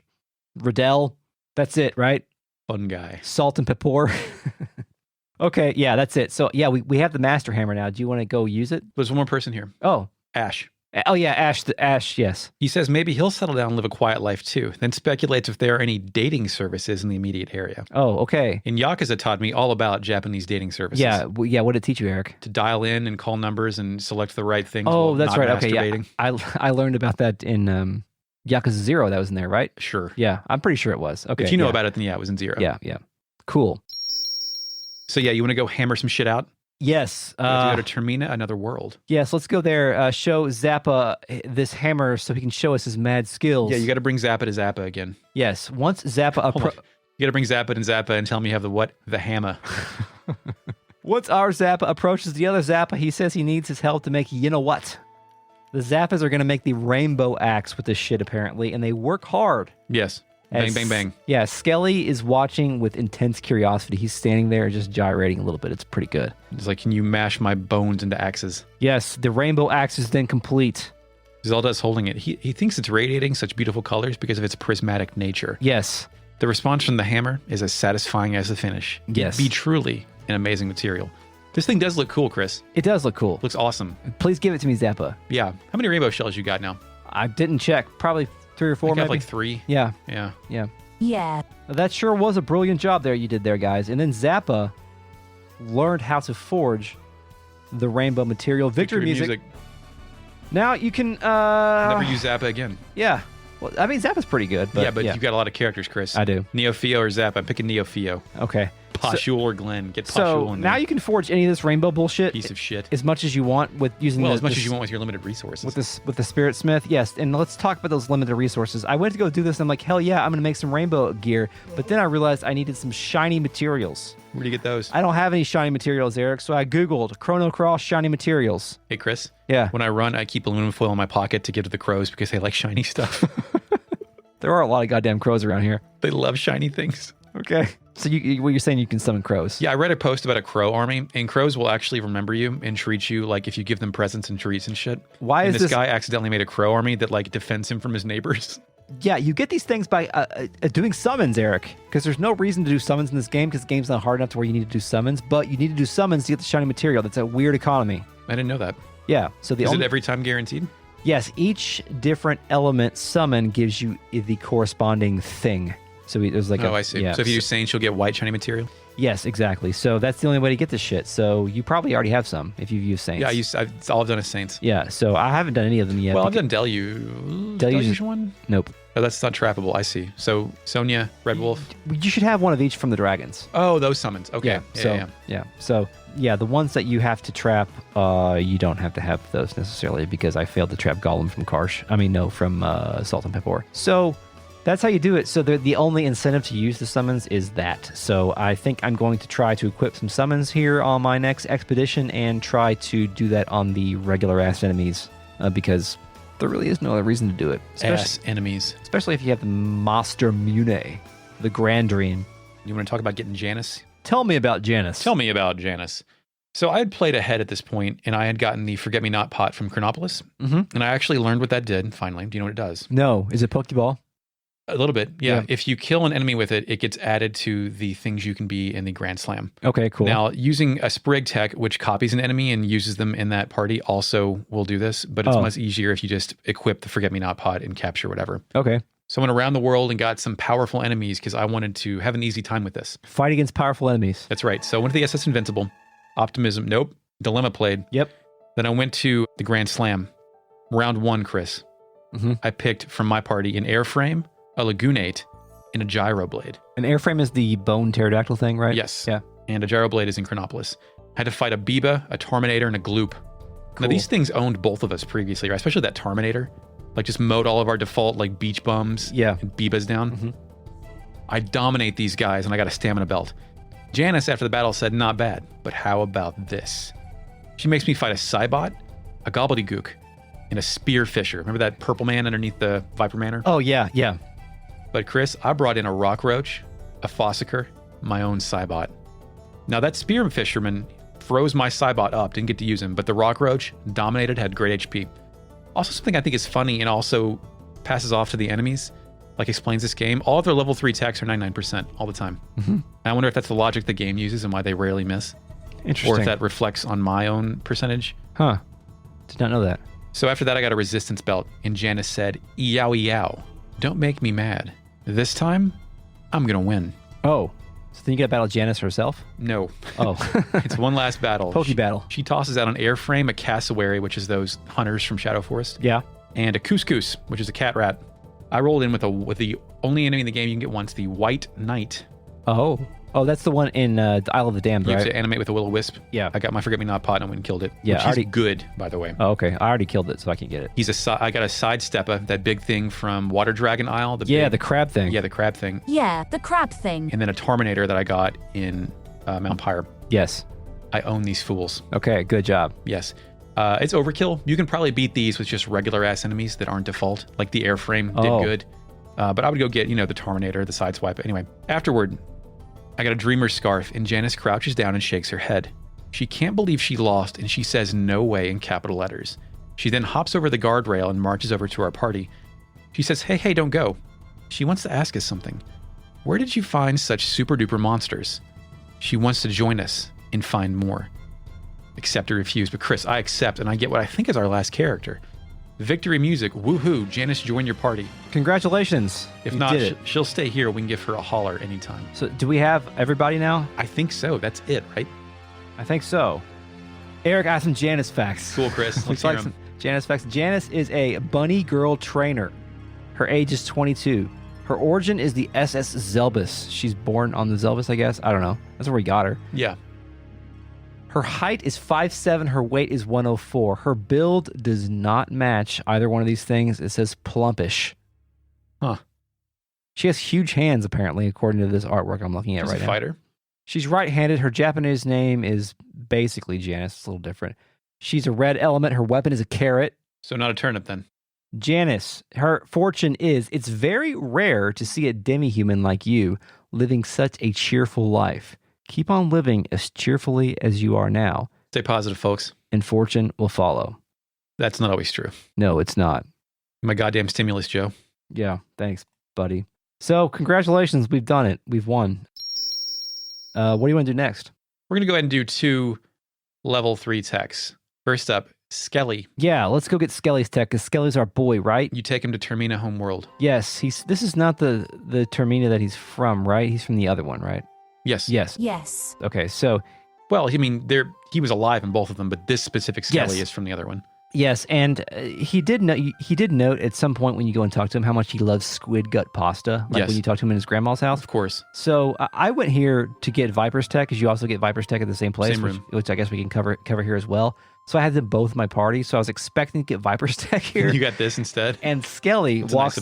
Riddell, that's it, right? Fun guy. Salt and Pepor. Okay, yeah, that's it. So yeah, we have the Master Hammer now. Do you want to go use it? There's one more person here. Oh, Ash. Oh yeah, Ash, yes. He says maybe he'll settle down and live a quiet life too, then speculates if there are any dating services in the immediate area. Oh, okay. And Yakuza taught me all about Japanese dating services. Yeah, what did it teach you, Eric? To dial in and call numbers and select the right things. Oh, while that's not right. Okay, yeah. masturbating. I learned about that in Yakuza 0. That was in there, right? Sure. Yeah, I'm pretty sure it was. Okay. If you know about it, then yeah, it was in 0. Yeah. Cool. So yeah, you want to go hammer some shit out? Yes. We have to go to Termina, another world. Yes, let's go there. Show Zappa this hammer so he can show us his mad skills. Yeah, you got to bring Zappa to Zappa again. Yes, once Zappa... You got to bring Zappa and tell me you have the what? The hammer. Once our Zappa approaches the other Zappa, he says he needs his help to make you know what? The Zappas are going to make the rainbow axe with this shit, apparently, and they work hard. Yes. Bang, bang, bang. Yeah, Skelly is watching with intense curiosity. He's standing there just gyrating a little bit. It's pretty good. It's like, can you mash my bones into axes? Yes, the rainbow axe is then complete. Zelda's holding it. He thinks it's radiating such beautiful colors because of its prismatic nature. Yes. The response from the hammer is as satisfying as the finish. Yes. Be truly an amazing material. This thing does look cool, Chris. It does look cool. Looks awesome. Please give it to me, Zappa. Yeah. How many rainbow shells you got now? I didn't check. Probably 3 or 4, I got maybe. like 3. Yeah. Yeah. Yeah. Yeah. That sure was a brilliant job there you did there, guys. And then Zappa learned how to forge the rainbow material. Victory music. Now you can... Never use Zappa again. Yeah. Well, I mean, Zappa's pretty good. But yeah, you've got a lot of characters, Chris. I do. Neofio or Zappa? I'm picking Neofio. Okay. Poshul or Glenn. Get Poshul So in there. now you can forge any of this rainbow bullshit. Piece of shit. As much as you want with using as much as you want with your limited resources. With the Spirit Smith, yes. And let's talk about those limited resources. I went to go do this, and I'm like, hell yeah, I'm going to make some rainbow gear. But then I realized I needed some shiny materials. Where do you get those? I don't have any shiny materials, Eric, so I Googled Chrono Cross shiny materials. Hey, Chris. Yeah. When I run, I keep aluminum foil in my pocket to give to the crows because they like shiny stuff. There are a lot of goddamn crows around here. They love shiny things. Okay. So what you're saying, you can summon crows? Yeah, I read a post about a crow army, and crows will actually remember you and treat you like if you give them presents and treats and shit. Why is this guy accidentally made a crow army that like defends him from his neighbors? Yeah, you get these things by doing summons, Eric, because there's no reason to do summons in this game because the game's not hard enough to where you need to do summons, but you need to do summons to get the shiny material. That's a weird economy. I didn't know that. Yeah. So Is it every time guaranteed? Yes, each different element summon gives you the corresponding thing. So there's like I see. Yeah, so if you do Saints, you'll get white shiny material? Yes, exactly. So that's the only way to get this shit. So you probably already have some if you've used Saints. Yeah, all I've done is Saints. Yeah, so I haven't done any of them yet. Well, I've done Deluge. Deluge one? Nope. Oh, that's not trappable. I see. So Sonia, Red Wolf. You should have one of each from the dragons. Oh, those summons. Okay. Yeah. So the ones that you have to trap, you don't have to have those necessarily because I failed to trap Gollum from Karsh. From Salt and Pepper. So that's how you do it. So the only incentive to use the summons is that. So I think I'm going to try to equip some summons here on my next expedition and try to do that on the regular ass enemies because there really is no other reason to do it. Ass enemies. Especially if you have the Master Mune, the Grand Dream. You want to talk about getting Janice? Tell me about Janice. Tell me about Janice. So I had played ahead at this point, and I had gotten the Forget-Me-Not pot from Chronopolis, and I actually learned what that did, finally. Do you know what it does? No. Is it Pokeball? A little bit, yeah. If you kill an enemy with it, it gets added to the things you can be in the Grand Slam. Okay, cool. Now, using a Sprig tech, which copies an enemy and uses them in that party, also will do this, but it's much easier if you just equip the Forget-Me-Not pot and capture whatever. Okay. So I went around the world and got some powerful enemies because I wanted to have an easy time with this. Fight against powerful enemies. That's right. So I went to the SS Invincible. Optimism, nope. Dilemma played. Yep. Then I went to the Grand Slam. Round 1, Chris. I picked from my party an Airframe, a Lagoonate, and a Gyro Blade. An Airframe is the bone pterodactyl thing, right? Yes. Yeah. And a Gyro Blade is in Chronopolis. I had to fight a Biba, a Terminator, and a Gloop. Cool. Now, these things owned both of us previously, right? Especially that Terminator. Like, just mowed all of our default, like, beach bums and Bibas down. I dominate these guys, and I got a stamina belt. Janice, after the battle, said, not bad, but how about this? She makes me fight a Cybot, a Gobbledygook, and a Spearfisher. Remember that purple man underneath the Viper Manor? Oh, yeah, yeah. But Chris, I brought in a Rock Roach, a Fossicker, my own Cybot. Now that Spear Fisherman froze my Cybot up, didn't get to use him, but the Rock Roach dominated, had great HP. Also something I think is funny and also passes off to the enemies, like explains this game, all of their level 3 attacks are 99% all the time. I wonder if that's the logic the game uses and why they rarely miss. Interesting. Or if that reflects on my own percentage. Huh. Did not know that. So after that, I got a resistance belt, and Janice said, "Yow, yow, don't make me mad. This time, I'm gonna win." Oh, so then you got to battle Janice herself? No. Oh. It's one last battle. Battle. She tosses out an Airframe, a Cassowary, which is those hunters from Shadow Forest. Yeah. And a Couscous, which is a cat rat. I rolled in with the only enemy in the game you can get once, the White Knight. Oh, that's the one in the Isle of the Damned, You right? have to animate with a Will-O-Wisp. Yeah. I got my Forget-Me-Not pot and I went and killed it. Yeah, Which he's good, by the way. Oh, okay. I already killed it, so I can get it. I got a Sidestepper, that big thing from Water Dragon Isle. The crab thing. Yeah, the crab thing. Yeah, the crab thing. And then a Terminator that I got in Mount Pyre. Yes. I own these fools. Okay, good job. Yes. It's overkill. You can probably beat these with just regular ass enemies that aren't default. Like the airframe did good. But I would go get, the Terminator, the Sideswipe. Anyway, afterward, I got a dreamer's scarf, and Janice crouches down and shakes her head. She can't believe she lost, and she says no way in capital letters. She then hops over the guardrail and marches over to our party. She says, hey, don't go. She wants to ask us something. Where did you find such super duper monsters? She wants to join us and find more. Accept or refuse, but Chris, I accept, and I get what I think is our last character. Victory music, woohoo, Janice, join your party. Congratulations. If not, she'll stay here. We can give her a holler anytime. So do we have everybody now? I think so. That's it, right? I think so. Eric, I have some Janice facts. Cool, Chris. Let's hear them. Janice facts. Janice is a bunny girl trainer. Her age is 22. Her origin is the SS Zelbus. She's born on the Zelbus, I guess. I don't know. That's where we got her. Yeah. Her height is 5'7". Her weight is 104. Her build does not match either one of these things. It says plumpish. Huh. She has huge hands, apparently, according to this artwork I'm looking at right now. She's a fighter. She's right-handed. Her Japanese name is basically Janice. It's a little different. She's a red element. Her weapon is a carrot. So not a turnip, then. Janice, her fortune is, it's very rare to see a demi-human like you living such a cheerful life. Keep on living as cheerfully as you are now. Stay positive, folks. And fortune will follow. That's not always true. No, it's not. My goddamn stimulus, Joe. Yeah, thanks, buddy. So, congratulations. We've done it. We've won. What do you want to do next? We're going to go ahead and do 2 level 3 techs. First up, Skelly. Yeah, let's go get Skelly's tech, because Skelly's our boy, right? You take him to Termina Homeworld. Yes, this is not the Termina that he's from, right? He's from the other one, right? Yes. Yes. Okay, so... Well, I mean, he was alive in both of them, but this specific Skelly is from the other one. Yes, and he did note at some point when you go and talk to him how much he loves squid gut pasta, like when you talk to him in his grandma's house. Of course. So I went here to get Viper's Tech, because you also get Viper's Tech at the same place, Same room. which I guess we can cover here as well. So I had them both in my party, so I was expecting to get Viper's Tech here. You got this instead? And Skelly walks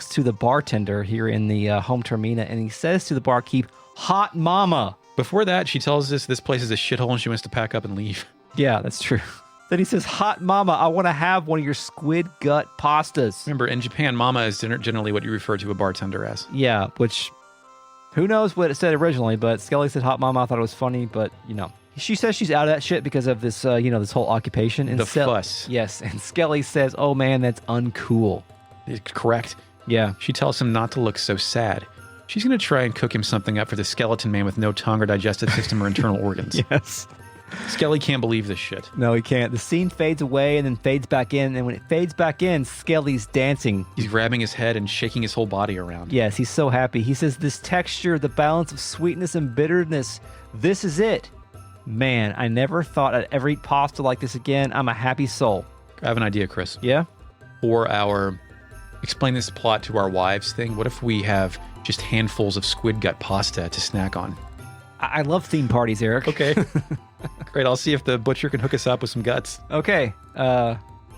to the bartender here in the home Termina, and he says to the barkeep, "Hot mama." Before that, she tells us this place is a shithole and she wants to pack up and leave. Yeah, that's true. Then he says, "Hot mama, I want to have one of your squid gut pastas." Remember, in Japan, mama is generally what you refer to a bartender as. Yeah, which, who knows what it said originally, but Skelly said hot mama. I thought it was funny, but, She says she's out of that shit because of this, this whole occupation. And fuss. Yes, and Skelly says, "Oh man, that's uncool." Correct. Yeah. She tells him not to look so sad. She's going to try and cook him something up for the skeleton man with no tongue or digestive system or internal organs. Yes. Skelly can't believe this shit. No, he can't. The scene fades away and then fades back in, and when it fades back in, Skelly's dancing. He's grabbing his head and shaking his whole body around. Yes, he's so happy. He says, "This texture, the balance of sweetness and bitterness, this is it. Man, I never thought I'd ever eat pasta like this again. I'm a happy soul." I have an idea, Chris. Yeah? For our explain this plot to our wives thing, what if we have just handfuls of squid gut pasta to snack on? I love theme parties, Eric. Okay. Great. I'll see if the butcher can hook us up with some guts. Okay.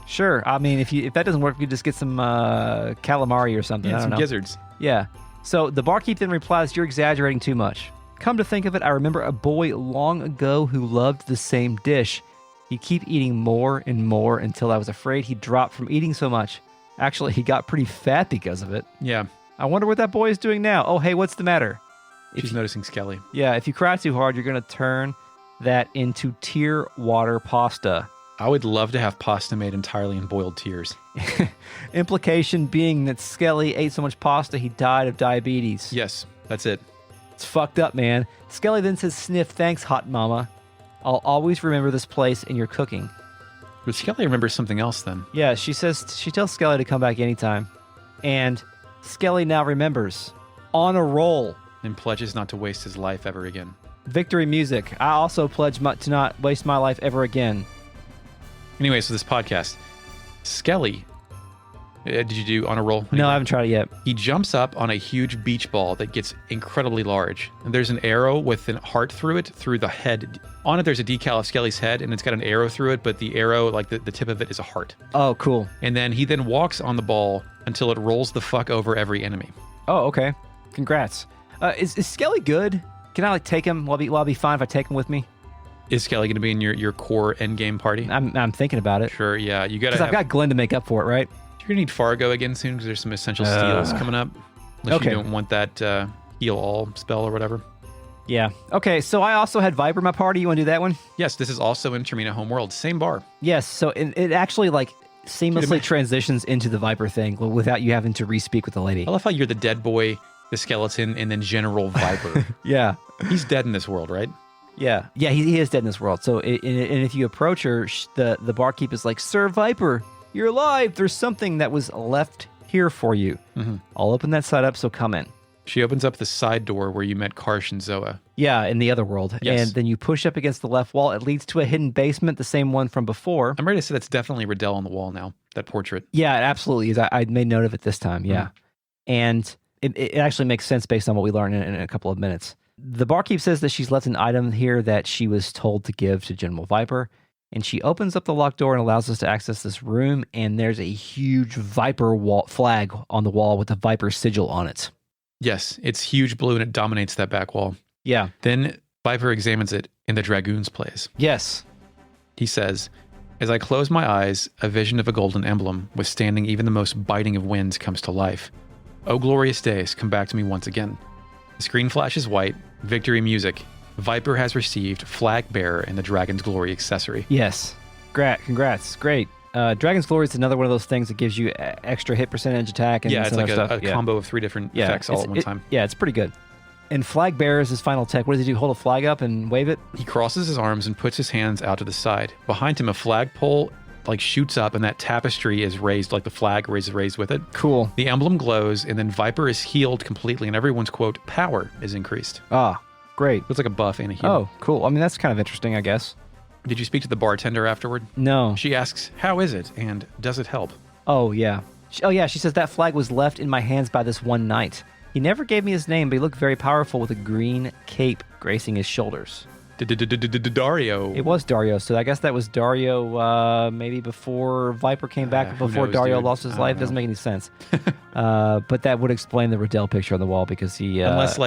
Sure. I mean, if that doesn't work, we just get some calamari or something. Yeah, I don't some know. gizzards. Yeah. So the barkeep then replies, "You're exaggerating too much. Come to think of it, I remember a boy long ago who loved the same dish. He'd keep eating more and more until I was afraid he'd drop from eating so much. Actually, he got pretty fat because of it. Yeah. I wonder what that boy is doing now. Oh, hey, what's the matter?" She's noticing Skelly. Yeah, if you cry too hard, you're going to turn that into tear water pasta. I would love to have pasta made entirely in boiled tears. Implication being that Skelly ate so much pasta, he died of diabetes. Yes, that's it. It's fucked up, man. Skelly then says, "Sniff, thanks, hot mama. I'll always remember this place and your cooking." But Skelly remembers something else then. Yeah, she tells Skelly to come back anytime. And Skelly now remembers. On a roll. And pledges not to waste his life ever again. Victory music. I also pledge to not waste my life ever again. Anyway, so this podcast. Skelly. Did you do on a roll? No, I haven't tried it yet. He jumps up on a huge beach ball that gets incredibly large. And there's an arrow with a heart through it, through the head. On it, there's a decal of Skelly's head, and it's got an arrow through it, but the arrow, like the tip of it, is a heart. Oh, cool. And then he then walks on the ball until it rolls the fuck over every enemy. Oh, okay. Congrats. Is Skelly good? Can I take him? Will I be fine if I take him with me? Is Skelly going to be in your core endgame party? I'm thinking about it. Sure, yeah. You got Because to I've got Glenn to make up for it, right? You're going to need Fargo again soon because there's some essential steals coming up. Unless you don't want that heal all spell or whatever. Yeah. Okay, so I also had Viper in my party. You want to do that one? Yes, this is also in Termina Homeworld. Same bar. Yes, so it actually like seamlessly transitions into the Viper thing without you having to re-speak with the lady. I love how you're the dead boy, the skeleton, and then General Viper. Yeah. He's dead in this world, right? Yeah. Yeah, he is dead in this world. So and if you approach her, the barkeep is like, Sir Viper, you're alive. There's something that was left here for you. Mm-hmm. I'll open that side up, so come in. She opens up the side door where you met Karsh and Zoa. Yeah, in the other world. Yes. And then you push up against the left wall. It leads to a hidden basement, the same one from before. I'm ready to say that's definitely Riddell on the wall now, that portrait. Yeah, it absolutely is. I made note of it this time, yeah. And it actually makes sense based on what we learned in a couple of minutes. The barkeep says that she's left an item here that she was told to give to General Viper. And she opens up the locked door and allows us to access this room. And there's a huge Viper flag on the wall with the Viper sigil on it. Yes, it's huge blue and it dominates that back wall. Yeah. Then Viper examines it and the Dragoons plays. Yes. He says, as I close my eyes, a vision of a golden emblem, withstanding even the most biting of winds, comes to life. Oh, glorious days, come back to me once again. The screen flashes white, victory music. Viper has received Flag Bearer and the Dragon's Glory accessory. Yes. Congrats. Great. Dragon's Glory is another one of those things that gives you extra hit percentage attack. And yeah, it's some like other a stuff. combo of 3 different effects all at one time. Yeah, it's pretty good. And Flag Bearer is his final tech. What does he do? Hold a flag up and wave it? He crosses his arms and puts his hands out to the side. Behind him, a flagpole shoots up and that tapestry is raised, like the flag is raised with it. Cool. The emblem glows and then Viper is healed completely and everyone's, quote, power is increased. Ah, great. It's like a buff and a heal. Oh, cool. I mean, that's kind of interesting, I guess. Did you speak to the bartender afterward? No. She asks, how is it and does it help? Oh, yeah. She says that flag was left in my hands by this one knight. He never gave me his name, but he looked very powerful with a green cape gracing his shoulders. Dario. It was Dario, so I guess that was Dario maybe before Viper came back, before Dario lost his life. Doesn't make any sense. But that would explain the Riddell picture on the wall because he... Unless,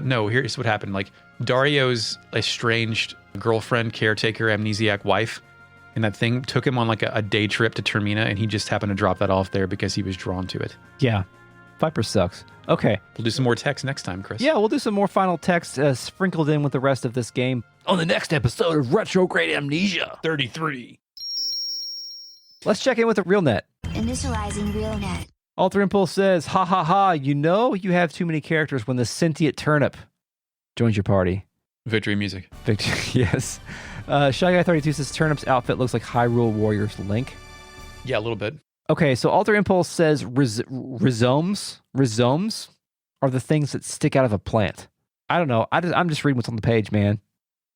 no, here's what happened. Dario's estranged girlfriend, caretaker, amnesiac wife, and that thing took him on a day trip to Termina, and he just happened to drop that off there because he was drawn to it. Yeah. Viper sucks. Okay. We'll do some more text next time, Chris. Yeah, we'll do some more final text sprinkled in with the rest of this game on the next episode of Retrograde Amnesia 33. Let's check in with the RealNet. Industrializing RealNet. Alter Impulse says, ha ha ha, you have too many characters when the sentient turnip joins your party. Victory music. Yes. Shy Guy 32 says, Turnip's outfit looks like Hyrule Warriors Link. Yeah, a little bit. Okay, so Alter Impulse says rhizomes are the things that stick out of a plant. I don't know. I'm just reading what's on the page, man.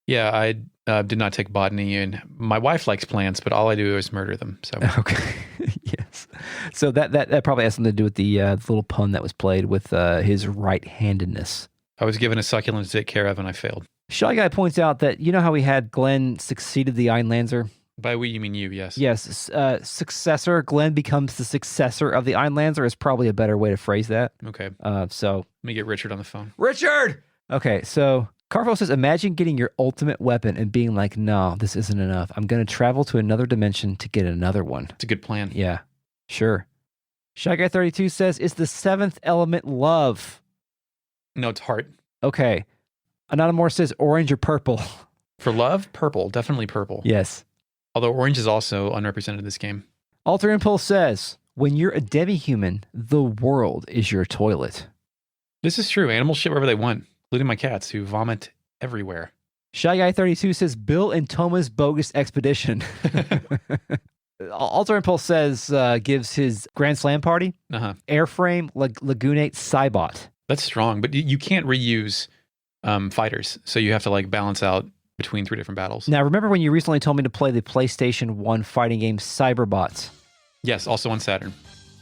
Yeah, I did not take botany, and my wife likes plants, but all I do is murder them. So okay, yes. So that probably has something to do with the little pun that was played with his right-handedness. I was given a succulent to take care of, and I failed. Shy Guy points out that you know how we had Glenn succeeded the Einlanzer? By we, you mean you, yes. Yes, successor. Glenn becomes the successor of the Einlanzer is probably a better way to phrase that. Okay. So let me get Richard on the phone. Richard! Okay, so Carfo says, imagine getting your ultimate weapon and being like, no, this isn't enough. I'm going to travel to another dimension to get another one. It's a good plan. Yeah, sure. Shy Guy 32 says, is the 7th element love? No, it's heart. Okay. Anonymous says orange or purple. For love, purple. Definitely purple. Yes. Although orange is also unrepresented in this game. Alter Impulse says, when you're a demi-human, the world is your toilet. This is true. Animals shit wherever they want, including my cats who vomit everywhere. Shy Guy 32 says, Bill and Toma's bogus expedition. Alter Impulse says, gives his Grand Slam party, Airframe, Lagoonate, Cybot. That's strong, but you can't reuse fighters, so you have to balance out between 3 different battles. Now, remember when you recently told me to play the PlayStation 1 fighting game Cyberbots? Yes, also on Saturn.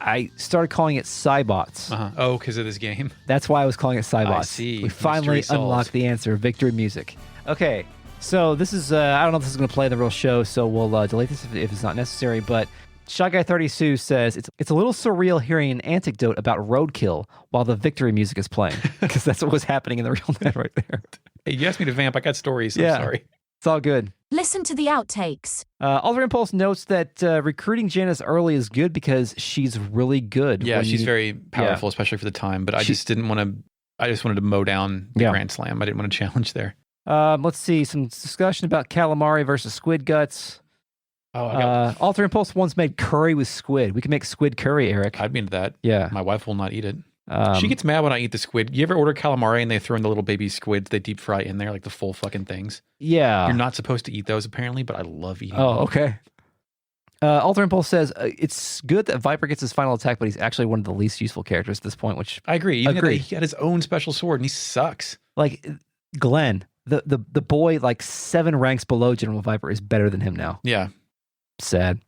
I started calling it Cybots. Oh, because of this game? That's why I was calling it Cybots. I see. We finally unlocked the answer. Victory music. Okay, so this is, I don't know if this is going to play in the real show, so we'll delete this if it's not necessary, but Shy Guy 32 says, it's a little surreal hearing an anecdote about roadkill while the victory music is playing, because that's what was happening in the RealNet right there. Hey, you asked me to vamp. I got stories. I'm sorry. It's all good. Listen to the outtakes. Alter Impulse notes that recruiting Janice early is good because she's really good. Yeah, when she's very powerful, especially for the time. But I just didn't want to. I just wanted to mow down the Grand Slam. I didn't want to challenge there. Let's see some discussion about calamari versus squid guts. Alter Impulse once made curry with squid. We can make squid curry, Eric. I'd be into that. Yeah, my wife will not eat it. She gets mad when I eat the squid. You ever order calamari and they throw in the little baby squids they deep fry in there, like the full fucking things? Yeah. You're not supposed to eat those apparently, but I love eating them. Okay. Alter Impulse says it's good that Viper gets his final attack, but he's actually one of the least useful characters at this point, which I agree. He had his own special sword and he sucks. Like Glenn, the boy like 7 ranks below General Viper is better than him now. Yeah. Sad.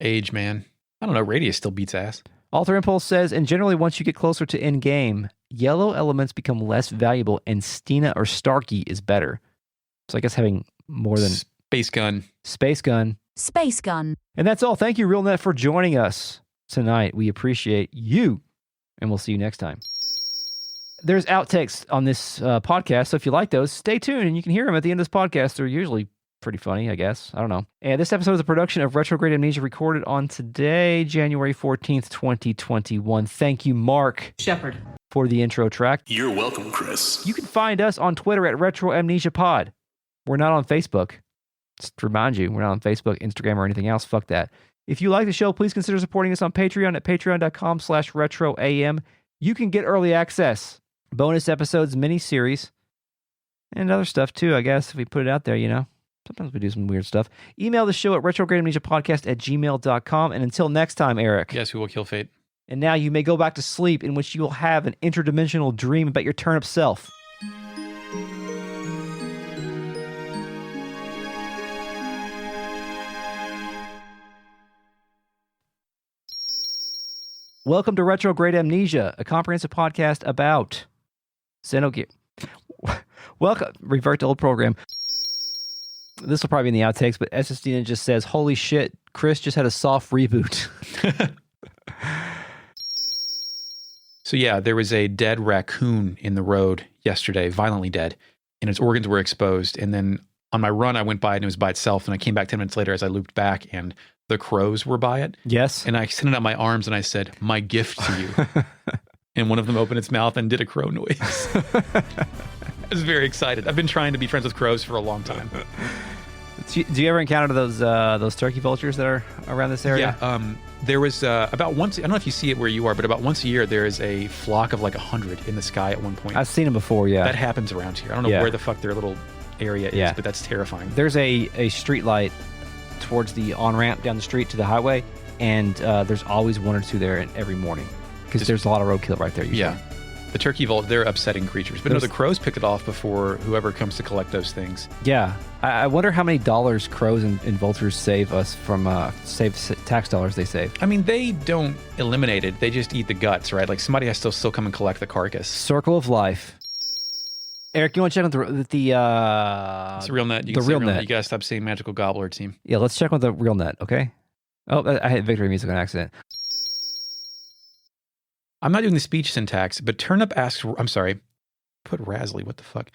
Age, man. I don't know. Radius still beats ass. Alter Impulse says, and generally once you get closer to end game, yellow elements become less valuable and Stina or Starkey is better. So I guess having more than... Space Gun. Space Gun. And that's all. Thank you, RealNet, for joining us tonight. We appreciate you, and we'll see you next time. There's outtakes on this podcast, so if you like those, stay tuned, and you can hear them at the end of this podcast. They're usually pretty funny, I guess. I don't know. And this episode is a production of Retrograde Amnesia, recorded on today, January 14th, 2021. Thank you, Mark Shepard, for the intro track. You're welcome, Chris. You can find us on Twitter at Retro Amnesia Pod. We're not on Facebook. Just to remind you, we're not on Facebook, Instagram, or anything else. Fuck that. If you like the show, please consider supporting us on Patreon at patreon.com/retroam. You can get early access, bonus episodes, mini-series, and other stuff too, I guess, if we put it out there, you know. Sometimes we do some weird stuff. Email the show at retrogradeamnesiapodcast@gmail.com. And until next time, Eric. Yes, we will kill fate. And now you may go back to sleep, in which you will have an interdimensional dream about your turnip self. Welcome to Retrograde Amnesia, a comprehensive podcast about Xenogear. Welcome. Revert to old program. This will probably be in the outtakes, but SSD just says, holy shit, Chris just had a soft reboot. So yeah, there was a dead raccoon in the road yesterday, violently dead, and its organs were exposed. And then on my run, I went by it and it was by itself. And I came back 10 minutes later as I looped back and the crows were by it. Yes. And I extended out my arms and I said, my gift to you. And one of them opened its mouth and did a crow noise. I was very excited. I've been trying to be friends with crows for a long time. Do you ever encounter those turkey vultures that are around this area? Yeah. There was about once, I don't know if you see it where you are, but about once a year, there is a flock of like 100 in the sky at one point. I've seen them before, yeah. That happens around here. I don't know where the fuck their little area is, but that's terrifying. There's a street light towards the on-ramp down the street to the highway, and there's always one or two there every morning because there's a lot of roadkill right there usually. Yeah. The turkey vulture, they're upsetting creatures. But no, the crows picked it off before whoever comes to collect those things. Yeah. I wonder how many dollars crows and vultures save us from tax dollars they save. I mean, they don't eliminate it. They just eat the guts, right? Like somebody has to still come and collect the carcass. Circle of life. Eric, you want to check on the it's a real net. You can say real net. You gotta stop saying magical gobbler team. Yeah, let's check on the real net, okay? Oh, I hit victory music on accident. I'm not doing the speech syntax, but Turnip asks, I'm sorry, put Razzly, what the fuck?